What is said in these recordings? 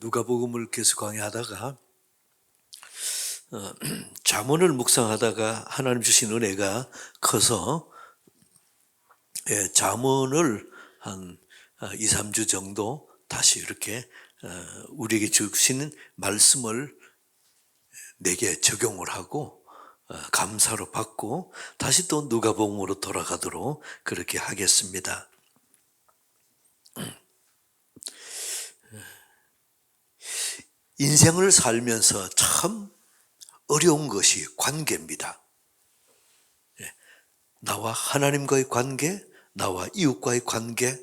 누가복음을 계속 강의하다가 잠언을 묵상하다가 하나님 주신 은혜가 커서 잠언을 한 2, 3주 정도 다시 이렇게 우리에게 주시는 말씀을 내게 적용을 하고 감사로 받고 다시 또 누가복음으로 돌아가도록 그렇게 하겠습니다. 인생을 살면서 참 어려운 것이 관계입니다. 나와 하나님과의 관계, 나와 이웃과의 관계.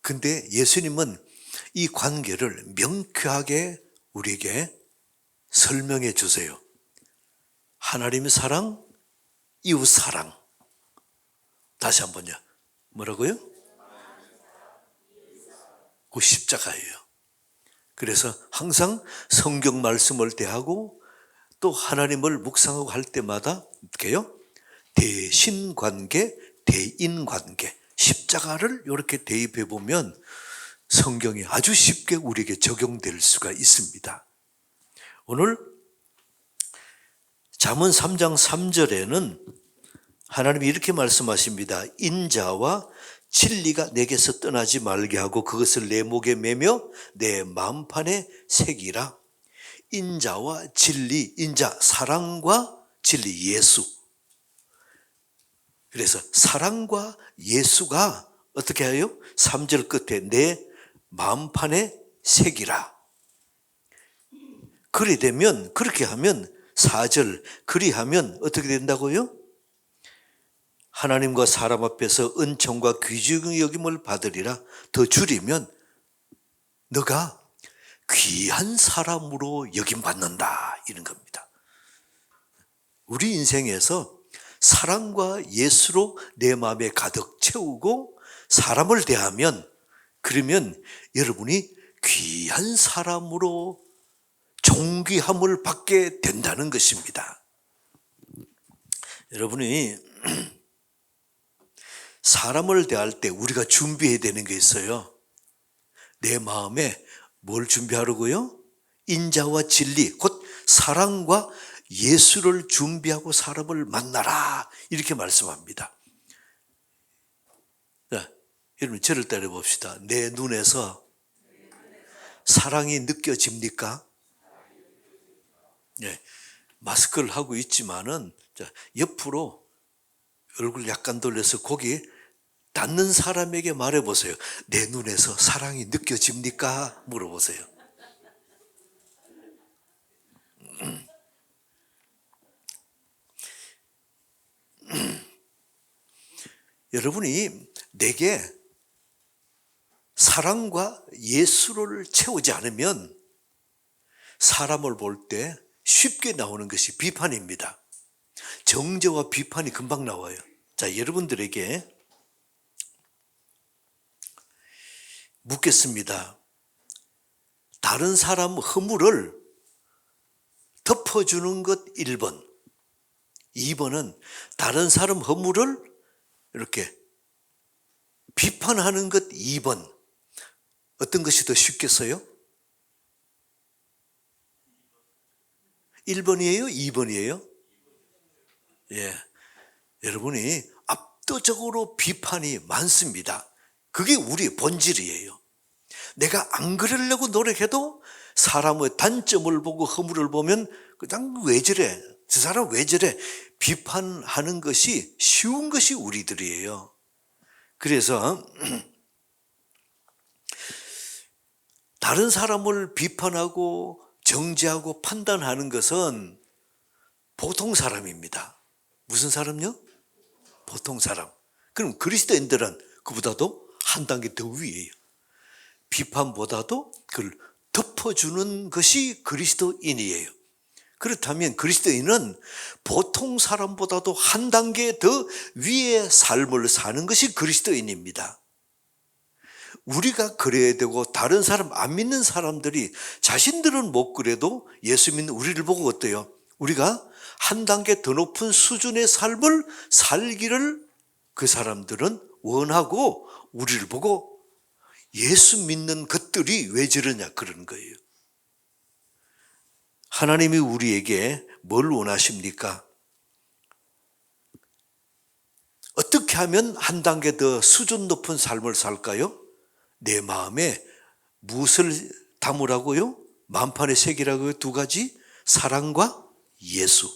근데 예수님은 이 관계를 명쾌하게 우리에게 설명해 주세요. 하나님의 사랑, 이웃 사랑. 다시 한번요. 뭐라고요? 그 십자가예요. 그래서 항상 성경 말씀을 대하고 또 하나님을 묵상하고 할 때마다 어떻게요? 대신관계, 대인관계, 십자가를 이렇게 대입해 보면 성경이 아주 쉽게 우리에게 적용될 수가 있습니다. 오늘 잠언 3장 3절에는 하나님이 이렇게 말씀하십니다. 인자와 진리가 내게서 떠나지 말게 하고 그것을 내 목에 매며 내 마음판에 새기라. 인자와 진리, 인자 사랑과 진리 예수. 그래서 사랑과 예수가 어떻게 해요? 3절 끝에 내 마음판에 새기라. 그렇게 하면 4절 그리하면 어떻게 된다고요? 하나님과 사람 앞에서 은총과 귀중히 여김을 받으리라. 더 줄이면 너가 귀한 사람으로 여김받는다 이런 겁니다. 우리 인생에서 사랑과 예수로 내 마음에 가득 채우고 사람을 대하면 그러면 여러분이 귀한 사람으로 존귀함을 받게 된다는 것입니다. 여러분이 사람을 대할 때 우리가 준비해야 되는 게 있어요. 내 마음에 뭘 준비하라고요? 인자와 진리, 곧 사랑과 예수를 준비하고 사람을 만나라 이렇게 말씀합니다. 자, 여러분 저를 따라 봅시다. 내 눈에서 사랑이 느껴집니까? 네, 마스크를 하고 있지만은 옆으로 얼굴 약간 돌려서 거기 닿는 사람에게 말해보세요. 내 눈에서 사랑이 느껴집니까? 물어보세요. 여러분이 내게 사랑과 예수를 채우지 않으면 사람을 볼 때 쉽게 나오는 것이 비판입니다. 정죄와 비판이 금방 나와요. 자, 여러분들에게 묻겠습니다. 다른 사람 허물을 덮어주는 것 1번, 2번은 다른 사람 허물을 이렇게 비판하는 것 2번. 어떤 것이 더 쉽겠어요? 1번이에요? 2번이에요? 예, 여러분이 압도적으로 비판이 많습니다. 그게 우리의 본질이에요. 내가 안 그러려고 노력해도 사람의 단점을 보고 허물을 보면 그냥 왜 저래? 저 사람 왜 저래? 비판하는 것이 쉬운 것이 우리들이에요. 그래서 다른 사람을 비판하고 정죄하고 판단하는 것은 보통 사람입니다. 무슨 사람요? 보통 사람. 그럼 그리스도인들은 그보다도 한 단계 더 위에요. 비판보다도 그걸 덮어주는 것이 그리스도인이에요. 그렇다면 그리스도인은 보통 사람보다도 한 단계 더 위의 삶을 사는 것이 그리스도인입니다. 우리가 그래야 되고 다른 사람 안 믿는 사람들이 자신들은 못 그래도 예수 믿는 우리를 보고 어때요? 우리가 한 단계 더 높은 수준의 삶을 살기를 그 사람들은 원하고 우리를 보고 예수 믿는 것들이 왜 저러냐 그런 거예요. 하나님이 우리에게 뭘 원하십니까? 어떻게 하면 한 단계 더 수준 높은 삶을 살까요? 내 마음에 무엇을 담으라고요? 만판의 색이라고요? 두 가지? 사랑과 예수.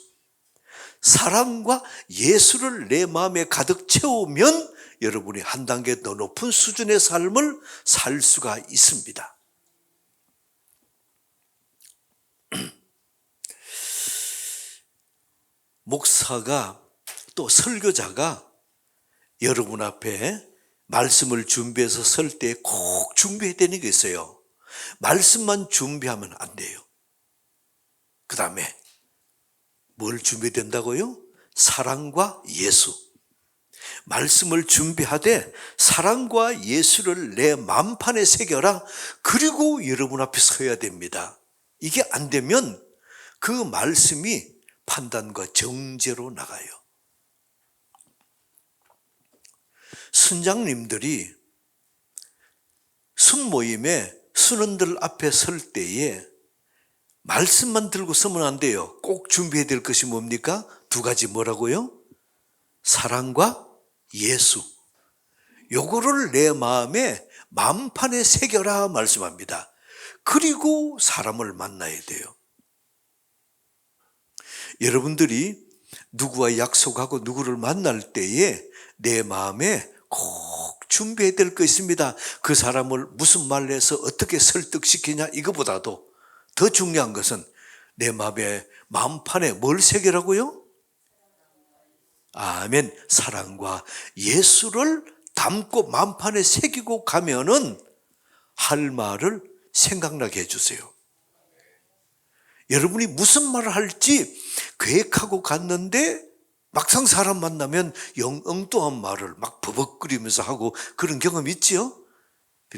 사랑과 예수를 내 마음에 가득 채우면 여러분이 한 단계 더 높은 수준의 삶을 살 수가 있습니다. 목사가 또 설교자가 여러분 앞에 말씀을 준비해서 설 때 꼭 준비해야 되는 게 있어요. 말씀만 준비하면 안 돼요. 그 다음에 뭘 준비해야 된다고요? 사랑과 예수. 말씀을 준비하되 사랑과 예수를 내 만판에 새겨라. 그리고 여러분 앞에 서야 됩니다. 이게 안 되면 그 말씀이 판단과 정죄로 나가요. 선장님들이 순모임에 순원들 앞에 설 때에 말씀만 들고 서면 안 돼요. 꼭 준비해야 될 것이 뭡니까? 두 가지 뭐라고요? 사랑과 예수. 요거를 내 마음에 만판에 새겨라 말씀합니다. 그리고 사람을 만나야 돼요. 여러분들이 누구와 약속하고 누구를 만날 때에 내 마음에 꼭 준비해야 될 거 있습니다. 그 사람을 무슨 말로 해서 어떻게 설득시키냐 이거보다도 더 중요한 것은 내 마음에 마음판에 뭘 새기라고요? 아멘. 사랑과 예수를 담고 마음판에 새기고 가면은 할 말을 생각나게 해주세요. 여러분이 무슨 말을 할지 계획하고 갔는데 막상 사람 만나면 엉뚱한 말을 막 버벅거리면서 하고 그런 경험 있지요?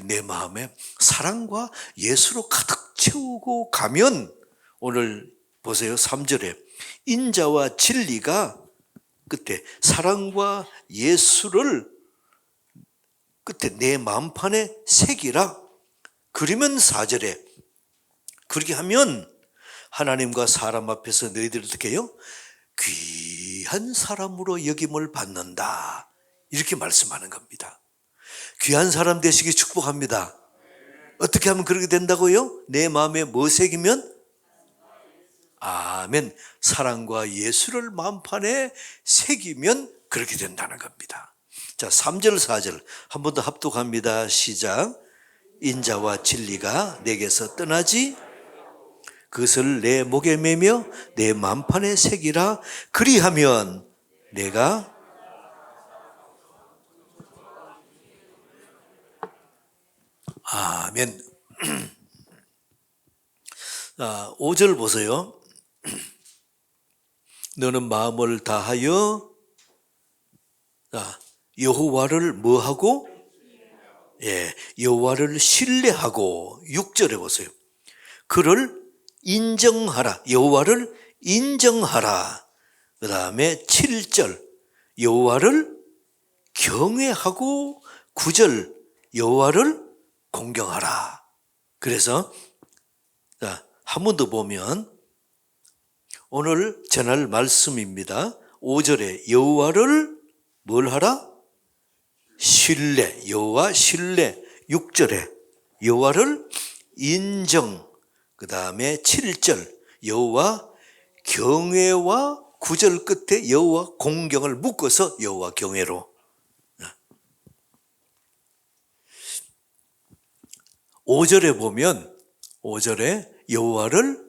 내 마음에 사랑과 예수로 가득 채우고 가면 오늘 보세요. 3절에 인자와 진리가 끝에 사랑과 예수를 끝에 내 마음판에 새기라. 그러면 4절에 그렇게 하면 하나님과 사람 앞에서 너희들 어떻게 해요? 귀한 사람으로 여김을 받는다. 이렇게 말씀하는 겁니다. 귀한 사람 되시기 축복합니다. 어떻게 하면 그렇게 된다고요? 내 마음에 뭐 새기면? 아멘. 사랑과 예수를 마음판에 새기면 그렇게 된다는 겁니다. 자, 3절 4절 한 번 더 합독합니다. 시작. 인자와 진리가 내게서 떠나지 그것을 내 목에 매며 내 만판에 새기라. 그리하면 내가 아멘. 5절 보세요. 너는 마음을 다하여 여호와를 뭐하고? 여호와를 신뢰하고 6절에 보세요. 그를 인정하라. 여호와를 인정하라. 그 다음에 7절 여호와를 경외하고 9절 여호와를 공경하라. 그래서 한 번 더 보면 오늘 전할 말씀입니다. 5절에 여호와를 뭘 하라? 신뢰. 여호와 신뢰. 6절에 여호와를 인정. 그 다음에 7절 여호와 경외와 9절 끝에 여호와 공경을 묶어서 여호와 경외로. 5절에 보면 5절에 여호와를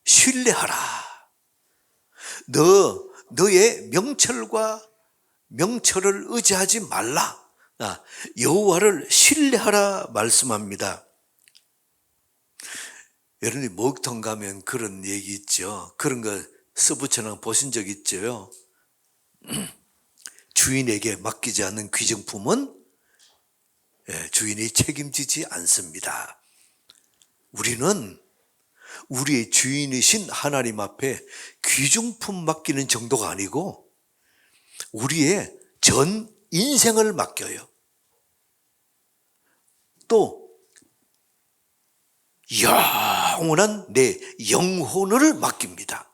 신뢰하라. 너의 명철과 명철을 의지하지 말라. 여호와를 신뢰하라 말씀합니다. 여러분이 목욕탕 가면 그런 얘기 있죠. 그런 거 써붙여놓은 보신 적 있죠. 주인에게 맡기지 않는 귀중품은 주인이 책임지지 않습니다. 우리는 우리의 주인이신 하나님 앞에 귀중품 맡기는 정도가 아니고 우리의 전 인생을 맡겨요. 또 영원한 내 영혼을 맡깁니다.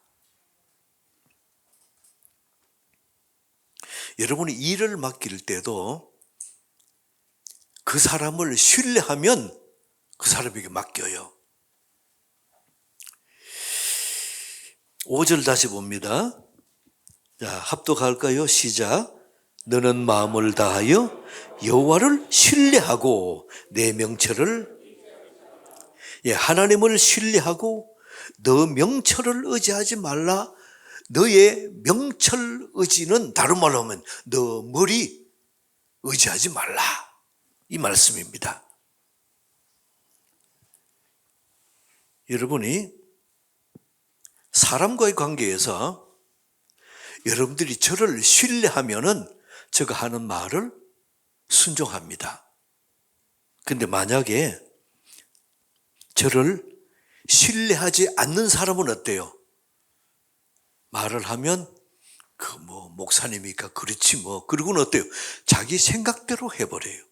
여러분이 일을 맡길 때도 그 사람을 신뢰하면 그 사람에게 맡겨요. 5절 다시 봅니다. 자, 합독할까요? 시작. 너는 마음을 다하여 여호와를 신뢰하고 내 명철을, 하나님을 신뢰하고 너 명철을 의지하지 말라. 너의 명철 의지는 다른 말로 하면 너 머리 의지하지 말라, 이 말씀입니다. 여러분이 사람과의 관계에서 여러분들이 저를 신뢰하면은 제가 하는 말을 순종합니다. 근데 만약에 저를 신뢰하지 않는 사람은 어때요? 말을 하면 목사님이니까 그렇지 뭐. 그리고는 어때요? 자기 생각대로 해버려요.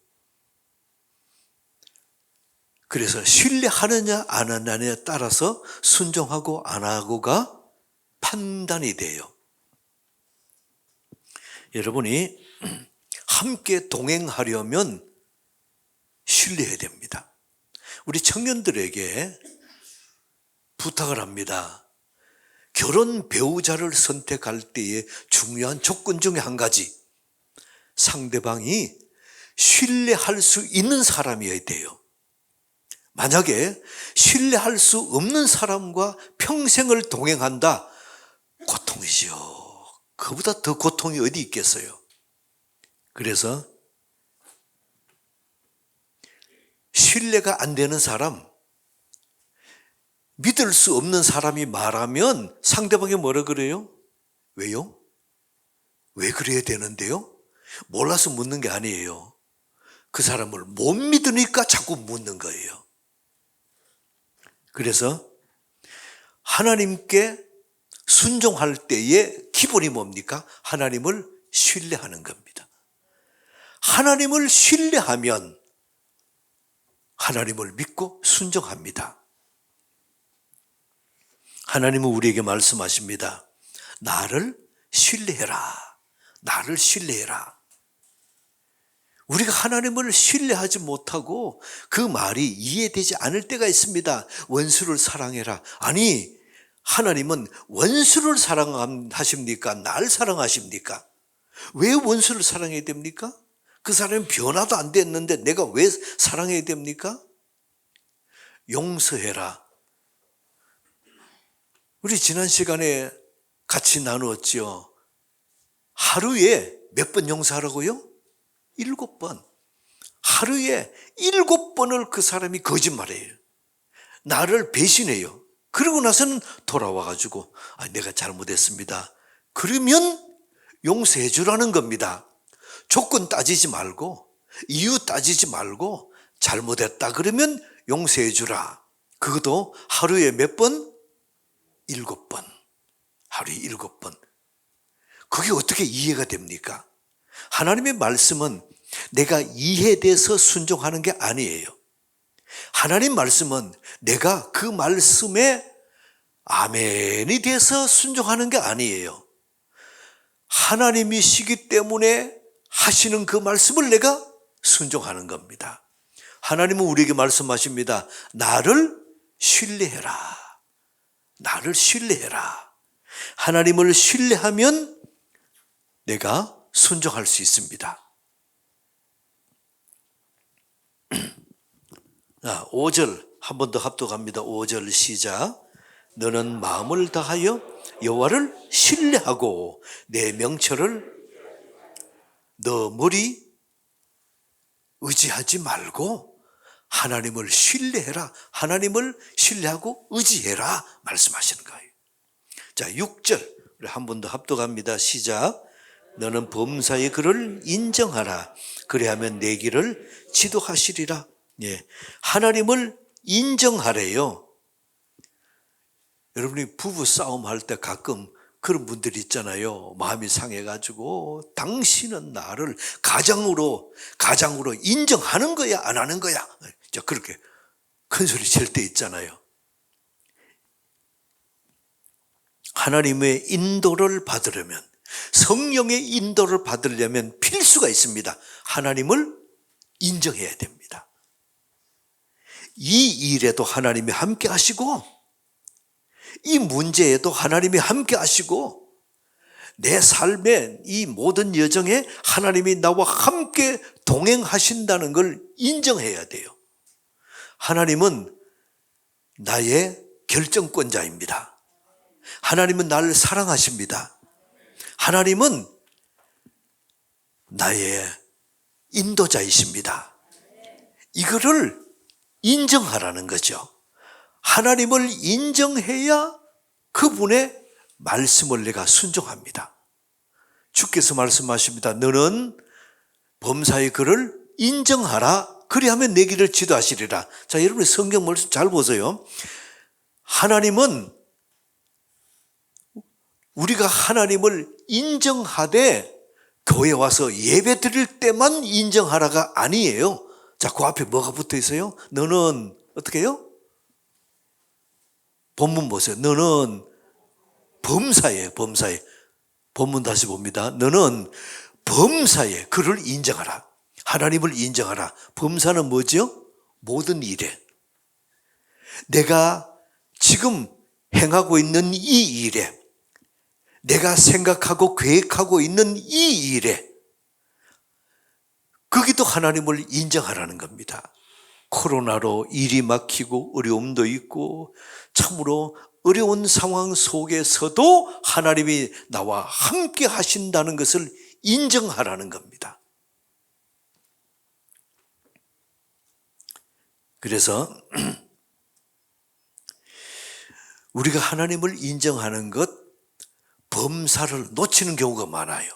그래서 신뢰하느냐 안 하느냐에 따라서 순종하고 안 하고가 판단이 돼요. 여러분이 함께 동행하려면 신뢰해야 됩니다. 우리 청년들에게 부탁을 합니다. 결혼 배우자를 선택할 때의 중요한 조건 중에 한 가지, 상대방이 신뢰할 수 있는 사람이어야 돼요. 만약에 신뢰할 수 없는 사람과 평생을 동행한다, 고통이죠. 그보다 더 고통이 어디 있겠어요. 그래서 신뢰가 안 되는 사람, 믿을 수 없는 사람이 말하면 상대방이 뭐라 그래요? 왜요? 왜 그래야 되는데요? 몰라서 묻는 게 아니에요. 그 사람을 못 믿으니까 자꾸 묻는 거예요. 그래서 하나님께 순종할 때의 기본이 뭡니까? 하나님을 신뢰하는 겁니다. 하나님을 신뢰하면 하나님을 믿고 순종합니다. 하나님은 우리에게 말씀하십니다. 나를 신뢰해라. 나를 신뢰해라. 우리가 하나님을 신뢰하지 못하고 그 말이 이해되지 않을 때가 있습니다. 원수를 사랑해라. 아니, 하나님은 원수를 사랑하십니까? 날 사랑하십니까? 왜 원수를 사랑해야 됩니까? 그 사람이 변화도 안 됐는데 내가 왜 사랑해야 됩니까? 용서해라. 우리 지난 시간에 같이 나누었죠. 하루에 몇 번 용서하라고요? 7번. 하루에 7번을 그 사람이 거짓말해요. 나를 배신해요. 그러고 나서는 돌아와가지고 내가 잘못했습니다. 그러면 용서해 주라는 겁니다. 조건 따지지 말고 이유 따지지 말고 잘못했다 그러면 용서해 주라. 그것도 하루에 몇 번? 7번. 하루에 7번. 그게 어떻게 이해가 됩니까? 하나님의 말씀은 내가 이해돼서 순종하는 게 아니에요. 하나님 말씀은 내가 그 말씀에 아멘이 돼서 순종하는 게 아니에요. 하나님이시기 때문에 하시는 그 말씀을 내가 순종하는 겁니다. 하나님은 우리에게 말씀하십니다. 나를 신뢰해라. 나를 신뢰해라. 하나님을 신뢰하면 내가 순종할 수 있습니다. 5절 한 번 더 합독합니다. 5절 시작. 너는 마음을 다하여 여호와를 신뢰하고 내 명철을 너 머리 의지하지 말고 하나님을 신뢰해라. 하나님을 신뢰하고 의지해라 말씀하시는 거예요. 자, 6절 우리 한 번 더 합독합니다. 시작. 너는 범사의 그를 인정하라. 그래야면 내 길을 지도하시리라. 하나님을 인정하래요. 여러분이 부부 싸움 할 때 가끔 그런 분들이 있잖아요. 마음이 상해가지고 당신은 나를 가장으로 가장으로 인정하는 거야, 안 하는 거야? 자, 그렇게 큰 소리 칠 때 있잖아요. 하나님의 인도를 받으려면, 성령의 인도를 받으려면 필수가 있습니다. 하나님을 인정해야 됩니다. 이 일에도 하나님이 함께 하시고, 이 문제에도 하나님이 함께 하시고, 내 삶의 이 모든 여정에 하나님이 나와 함께 동행하신다는 걸 인정해야 돼요. 하나님은 나의 결정권자입니다. 하나님은 나를 사랑하십니다. 하나님은 나의 인도자이십니다. 이거를 인정하라는 거죠. 하나님을 인정해야 그분의 말씀을 내가 순종합니다. 주께서 말씀하십니다. 너는 범사의 그를 인정하라. 그리하면 내 길을 지도하시리라. 자, 여러분 성경 말씀 잘 보세요. 하나님은 우리가 하나님을 인정하되 교회 와서 예배 드릴 때만 인정하라가 아니에요. 자, 그 앞에 뭐가 붙어 있어요? 너는 어떻게 해요? 본문 보세요. 너는 범사에, 범사에. 본문 다시 봅니다. 너는 범사에 그를 인정하라. 하나님을 인정하라. 범사는 뭐죠? 모든 일에. 내가 지금 행하고 있는 이 일에, 내가 생각하고 계획하고 있는 이 일에, 거기도 하나님을 인정하라는 겁니다. 코로나로 일이 막히고 어려움도 있고 참으로 어려운 상황 속에서도 하나님이 나와 함께 하신다는 것을 인정하라는 겁니다. 그래서 우리가 하나님을 인정하는 것, 범사를 놓치는 경우가 많아요.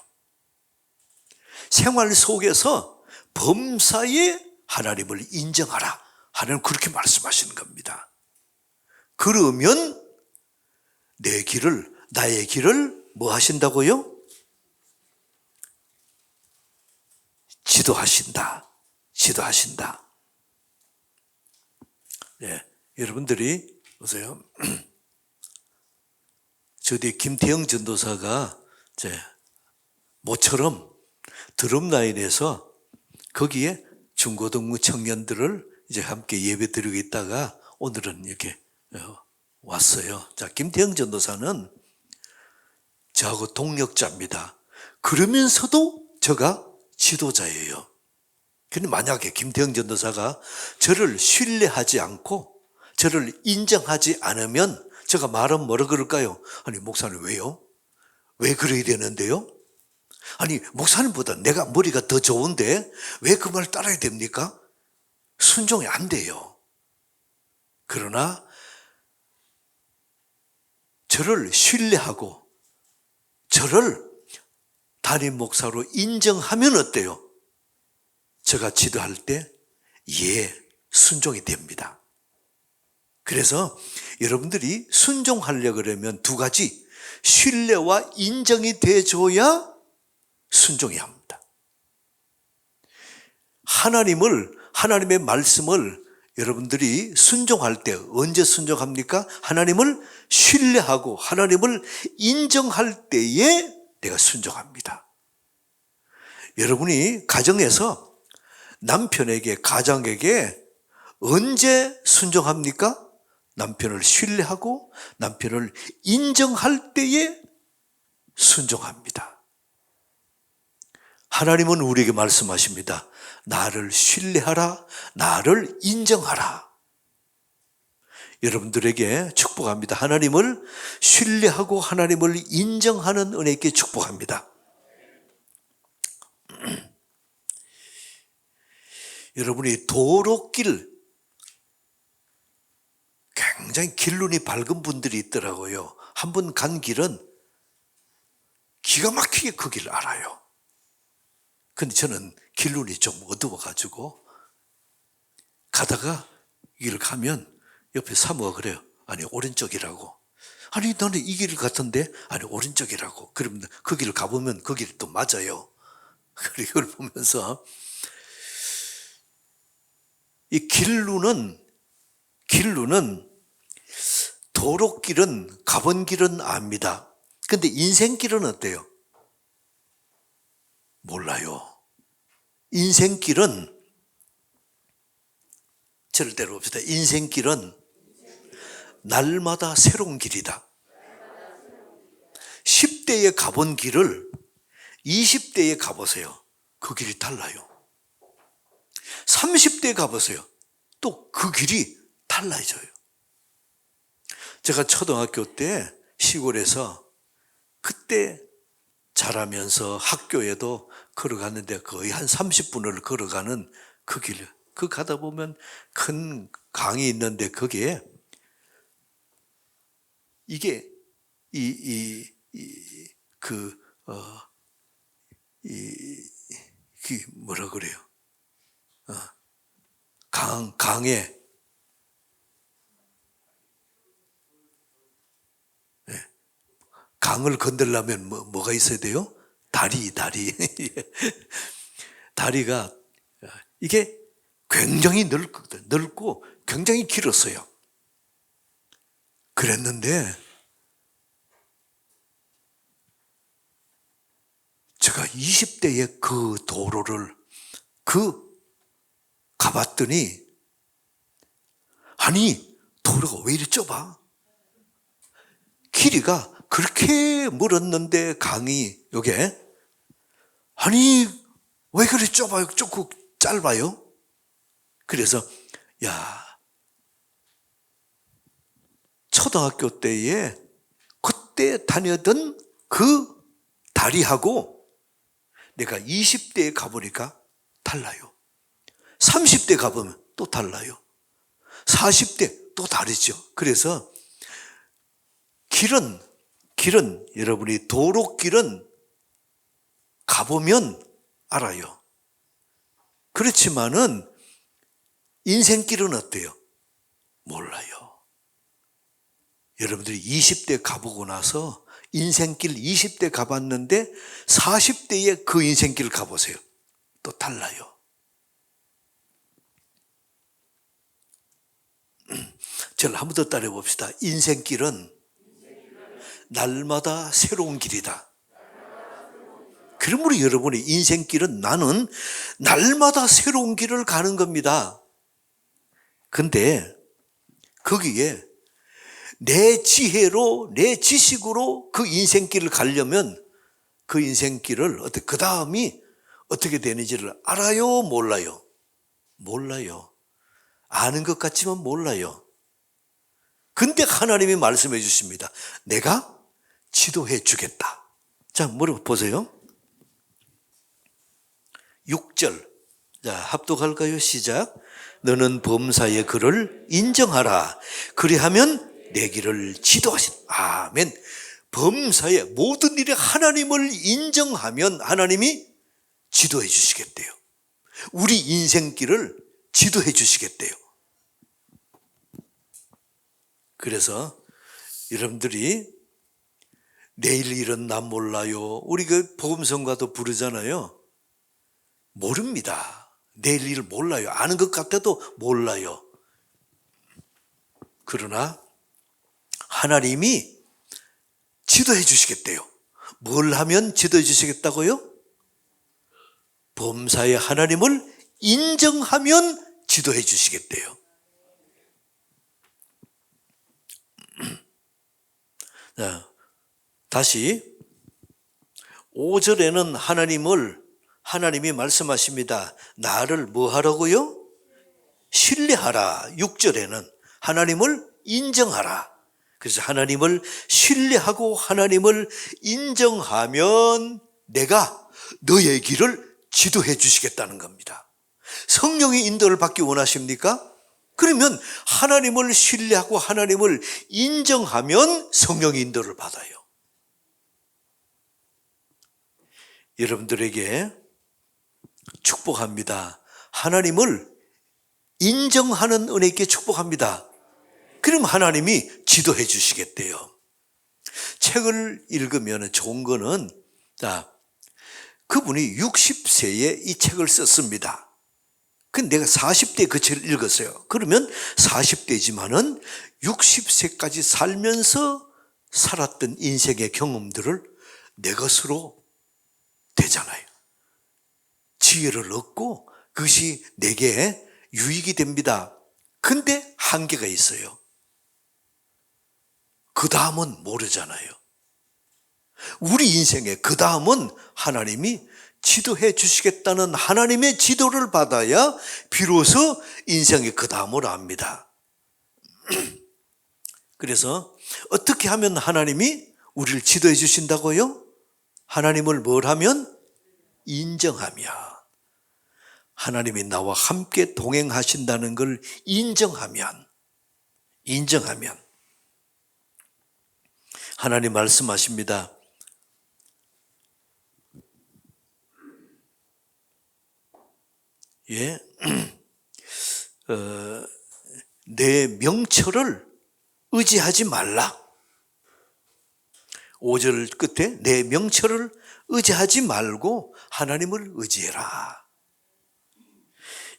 생활 속에서 범사에 하나님을 인정하라. 하나님 그렇게 말씀하시는 겁니다. 그러면 내 길을, 나의 길을 뭐 하신다고요? 지도하신다. 지도하신다. 네, 여러분들이 보세요. 저 뒤에 김태형 전도사가 모처럼 드럼라인에서 거기에 중고등부 청년들을 이제 함께 예배 드리고 있다가 오늘은 이렇게 왔어요. 자, 김태형 전도사는 저하고 동력자입니다. 그러면서도 저가 지도자예요. 그런데 만약에 김태형 전도사가 저를 신뢰하지 않고 저를 인정하지 않으면 제가 말은 뭐라 그럴까요? 아니, 목사님 왜요? 왜 그래야 되는데요? 아니, 목사님보다 내가 머리가 더 좋은데 왜 그 말 따라야 됩니까? 순종이 안 돼요. 그러나 저를 신뢰하고 저를 담임 목사로 인정하면 어때요? 제가 지도할 때 순종이 됩니다. 그래서 여러분들이 순종하려고 그러면 두 가지, 신뢰와 인정이 돼줘야 순종해야 합니다. 하나님의 말씀을 여러분들이 순종할 때 언제 순종합니까? 하나님을 신뢰하고 하나님을 인정할 때에 내가 순종합니다. 여러분이 가정에서 남편에게, 가장에게 언제 순종합니까? 남편을 신뢰하고 남편을 인정할 때에 순종합니다. 하나님은 우리에게 말씀하십니다. 나를 신뢰하라, 나를 인정하라. 여러분들에게 축복합니다. 하나님을 신뢰하고 하나님을 인정하는 은혜께 축복합니다. 여러분이 도로길, 굉장히 길눈이 밝은 분들이 있더라고요. 한 번 간 길은 기가 막히게 그 길을 알아요. 근데 저는 길눈이 좀 어두워가지고 가다가 이 길을 가면 옆에 사모가 그래요. 아니, 오른쪽이라고. 아니, 나는 이 길 같은데? 아니, 오른쪽이라고. 그러면 그 길을 가보면 그 길이 또 맞아요. 그리고 이걸 보면서 이 길루는 도로길은, 가본 길은 압니다. 근데 인생길은 어때요? 몰라요. 인생길은, 절대로 봅시다. 인생길은 날마다 새로운 길이다. 10대에 가본 길을 20대에 가보세요. 그 길이 달라요. 30대에 가보세요. 또 그 길이 달라져요. 제가 초등학교 때 시골에서 그때 자라면서 학교에도 걸어갔는데 거의 한 30분을 걸어가는 그 길. 그 가다 보면 큰 강이 있는데 거기에 이게 뭐라 그래요? 강에 강을 건들려면 뭐가 있어야 돼요? 다리. 다리가 이게 굉장히 넓고 굉장히 길었어요. 그랬는데 제가 20대에 그 도로를 가봤더니 아니 도로가 왜 이리 좁아? 길이가 그렇게 멀었는데 강이 요게 아니 왜 그리 좁아요? 좁고 짧아요? 그래서 초등학교 때에 그때 다녔던 그 다리하고 내가 20대에 가보니까 달라요. 30대 가보면 또 달라요. 40대 또 다르죠. 그래서 길은 여러분이 도로길은 가보면 알아요. 그렇지만은 인생길은 어때요? 몰라요. 여러분들이 20대 가보고 나서 인생길 20대 가봤는데 40대에 그 인생길 가보세요. 또 달라요. 저를 한 번 더 따라해 봅시다. 인생길은 날마다 새로운 길이다. 그러므로 여러분의 인생길은 나는 날마다 새로운 길을 가는 겁니다. 근데 거기에 내 지혜로, 내 지식으로 그 인생길을 가려면 그 인생길을 그 다음이 어떻게 되는지를 알아요? 몰라요? 몰라요. 아는 것 같지만 몰라요. 근데 하나님이 말씀해 주십니다. 내가 지도해 주겠다. 자, 물어보세요. 6절. 자, 합독할까요? 시작. 너는 범사의 그를 인정하라. 그리하면 내 길을 지도하시라. 아멘. 범사의 모든 일에 하나님을 인정하면 하나님이 지도해 주시겠대요. 우리 인생길을 지도해 주시겠대요. 그래서 여러분들이 내일 일은 난 몰라요. 우리 그 복음성가도 부르잖아요. 모릅니다. 내일 일 몰라요. 아는 것 같아도 몰라요. 그러나 하나님이 지도해 주시겠대요. 뭘 하면 지도해 주시겠다고요? 범사의 하나님을 인정하면 지도해 주시겠대요. 자, 다시 5절에는 하나님이 말씀하십니다. 나를 뭐 하라고요? 신뢰하라. 6절에는 하나님을 인정하라. 그래서 하나님을 신뢰하고 하나님을 인정하면 내가 너의 길을 지도해 주시겠다는 겁니다. 성령의 인도를 받기 원하십니까? 그러면 하나님을 신뢰하고 하나님을 인정하면 성령의 인도를 받아요. 여러분들에게 축복합니다. 하나님을 인정하는 은혜 있게 축복합니다. 그럼 하나님이 지도해 주시겠대요. 책을 읽으면 좋은 거는, 그분이 60세에 이 책을 썼습니다. 근데 내가 40대 그 책을 읽었어요. 그러면 40대지만은 60세까지 살면서 살았던 인생의 경험들을 내 것으로 되잖아요. 지혜를 얻고 그것이 내게 유익이 됩니다. 근데 한계가 있어요. 그 다음은 모르잖아요. 우리 인생의 그 다음은 하나님이 지도해 주시겠다는 하나님의 지도를 받아야 비로소 인생의 그 다음을 압니다. 그래서 어떻게 하면 하나님이 우리를 지도해 주신다고요? 하나님을 뭘 하면? 인정하며. 하나님이 나와 함께 동행하신다는 걸 인정하면 하나님 말씀하십니다. 예, 내 명철을 의지하지 말라. 5절 끝에 내 명철을 의지하지 말고 하나님을 의지해라.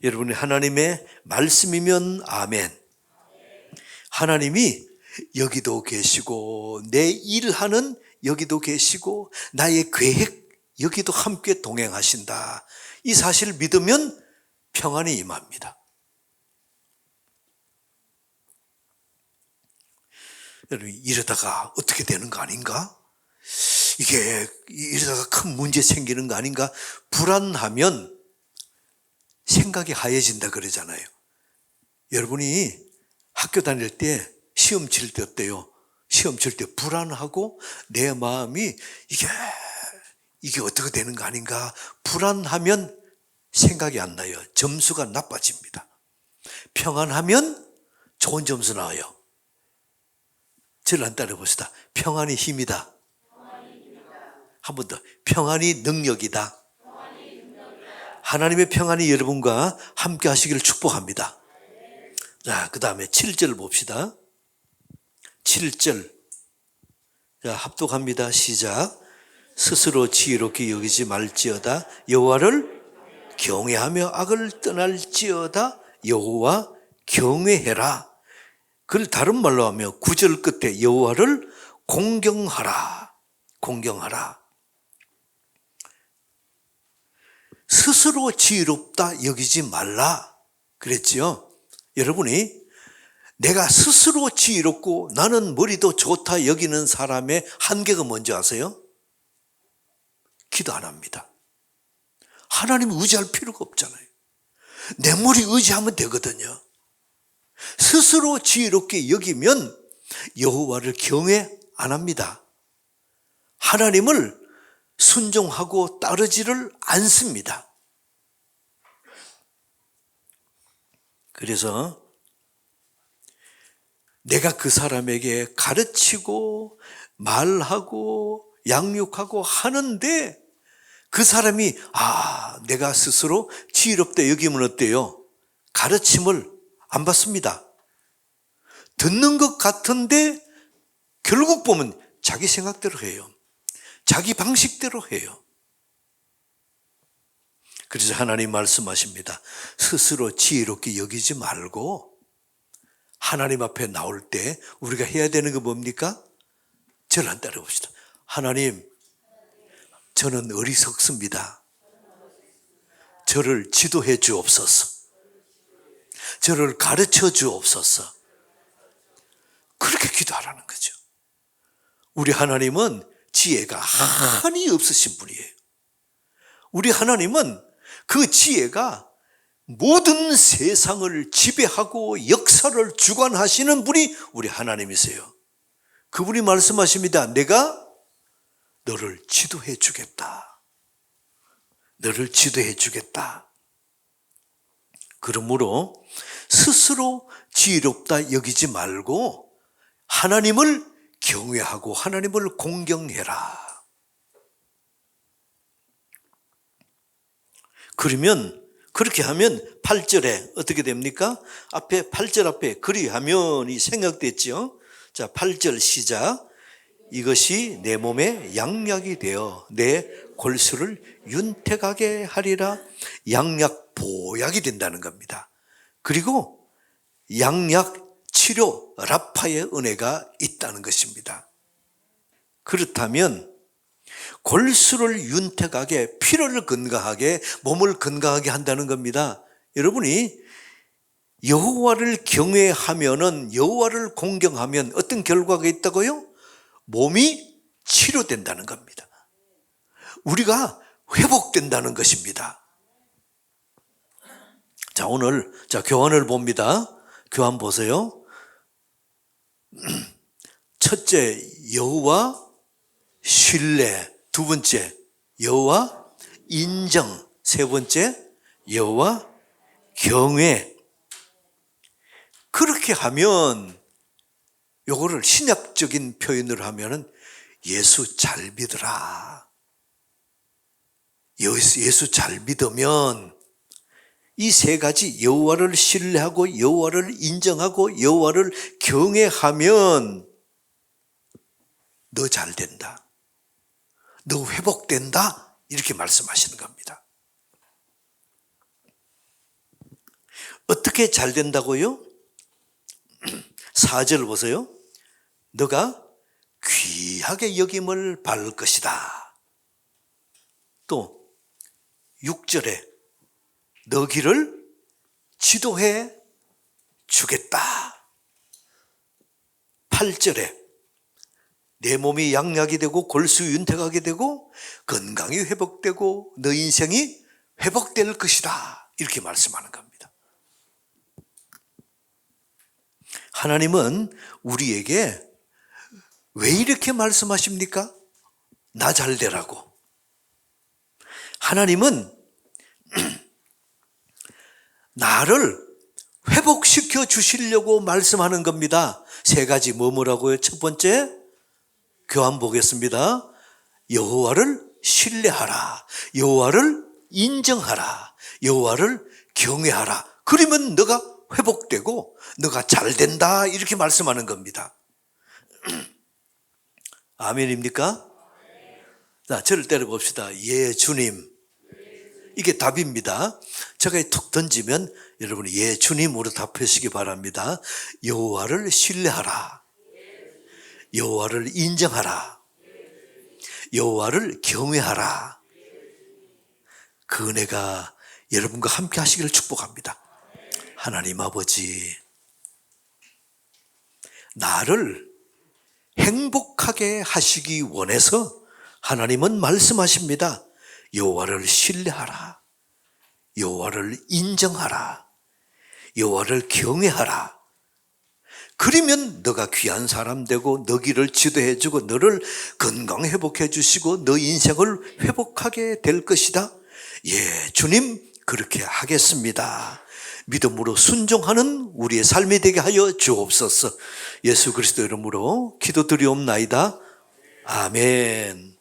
여러분이 하나님의 말씀이면 아멘. 하나님이 여기도 계시고 내 일하는 여기도 계시고 나의 계획 여기도 함께 동행하신다. 이 사실을 믿으면 평안이 임합니다. 여러분 이러다가 어떻게 되는 거 아닌가? 이게 이러다가 큰 문제 생기는 거 아닌가? 불안하면 생각이 하얘진다 그러잖아요. 여러분이 학교 다닐 때 시험 칠 때 어때요? 시험 칠 때 불안하고 내 마음이 이게 어떻게 되는 거 아닌가? 불안하면 생각이 안 나요. 점수가 나빠집니다. 평안하면 좋은 점수 나와요. 저를 안 따라 봅시다. 평안이 힘이다. 한 번 더. 평안이 능력이다. 하나님의 평안이 여러분과 함께 하시기를 축복합니다. 자, 그 다음에 7절 봅시다. 7절. 자, 합독합니다. 시작. 스스로 지혜롭게 여기지 말지어다. 여호와를 경외하며 악을 떠날지어다. 여호와 경외해라. 그걸 다른 말로 하면 9절 끝에 여호와를 공경하라. 공경하라. 스스로 지혜롭다 여기지 말라 그랬지요. 여러분이 내가 스스로 지혜롭고 나는 머리도 좋다 여기는 사람의 한계가 뭔지 아세요? 기도 안 합니다. 하나님 의지할 필요가 없잖아요. 내 머리 의지하면 되거든요. 스스로 지혜롭게 여기면 여호와를 경외 안 합니다. 하나님을 순종하고 따르지를 않습니다. 그래서 내가 그 사람에게 가르치고 말하고 양육하고 하는데 그 사람이 내가 스스로 지혜롭다 여기면 어때요? 가르침을 안 받습니다. 듣는 것 같은데 결국 보면 자기 생각대로 해요. 자기 방식대로 해요. 그래서 하나님 말씀하십니다. 스스로 지혜롭게 여기지 말고 하나님 앞에 나올 때 우리가 해야 되는 게 뭡니까? 저를 한 따라 봅시다. 하나님, 저는 어리석습니다. 저를 지도해 주옵소서. 저를 가르쳐 주옵소서. 그렇게 기도하라는 거죠. 우리 하나님은 지혜가 한이 없으신 분이에요. 우리 하나님은 그 지혜가 모든 세상을 지배하고 역사를 주관하시는 분이 우리 하나님이세요. 그분이 말씀하십니다. 내가 너를 지도해 주겠다. 너를 지도해 주겠다. 그러므로 스스로 지혜롭다 여기지 말고 하나님을 경외하고 하나님을 공경해라. 그러면 그렇게 하면 8절에 어떻게 됩니까? 앞에 8절 앞에 그리하면이 생략됐죠. 자, 8절 시작. 이것이 내 몸에 양약이 되어 내 골수를 윤택하게 하리라. 양약 보약이 된다는 겁니다. 그리고 양약, 치료, 라파의 은혜가 있다는 것입니다. 그렇다면 골수를 윤택하게, 피로를 건강하게, 몸을 건강하게 한다는 겁니다. 여러분이 여호와를 경외하면은, 여호와를 공경하면 어떤 결과가 있다고요? 몸이 치료된다는 겁니다. 우리가 회복된다는 것입니다. 자, 오늘 교환을 봅니다. 교환 보세요. 첫째, 여호와 신뢰. 두 번째, 여호와 인정. 세 번째, 여호와 경외. 그렇게 하면, 요거를 신약적인 표현으로 하면은 예수 잘 믿으라. 예수 잘 믿으면 이 세 가지, 여호와를 신뢰하고 여호와를 인정하고 여호와를 경외하면 너 잘 된다, 너 회복된다, 이렇게 말씀하시는 겁니다. 어떻게 잘 된다고요? 4절 보세요. 너가 귀하게 여김을 받을 것이다. 또 6절에 너 길을 지도해 주겠다. 8절에 내 몸이 양약이 되고 골수윤택하게 되고 건강이 회복되고 너 인생이 회복될 것이다. 이렇게 말씀하는 겁니다. 하나님은 우리에게 왜 이렇게 말씀하십니까? 나 잘 되라고. 하나님은 나를 회복시켜 주시려고 말씀하는 겁니다. 세 가지 뭐라고요? 첫 번째, 교환 보겠습니다. 여호와를 신뢰하라, 여호와를 인정하라, 여호와를 경외하라. 그러면 너가 회복되고 너가 잘 된다, 이렇게 말씀하는 겁니다. 아멘입니까? 자, 저를 때려봅시다. 예, 주님. 이게 답입니다. 제가 툭 던지면 여러분이 예, 주님으로 답하시기 바랍니다. 여호와를 신뢰하라, 여호와를 인정하라, 여호와를 경외하라. 그 은혜가 여러분과 함께 하시기를 축복합니다. 하나님 아버지, 나를 행복하게 하시기 원해서 하나님은 말씀하십니다. 여호와를 신뢰하라, 여호와를 인정하라, 여호와를 경외하라. 그러면 너가 귀한 사람 되고 너 길을 지도해 주고 너를 건강 회복해 주시고 너 인생을 회복하게 될 것이다. 예, 주님, 그렇게 하겠습니다. 믿음으로 순종하는 우리의 삶이 되게 하여 주옵소서. 예수 그리스도 이름으로 기도드리옵나이다. 아멘.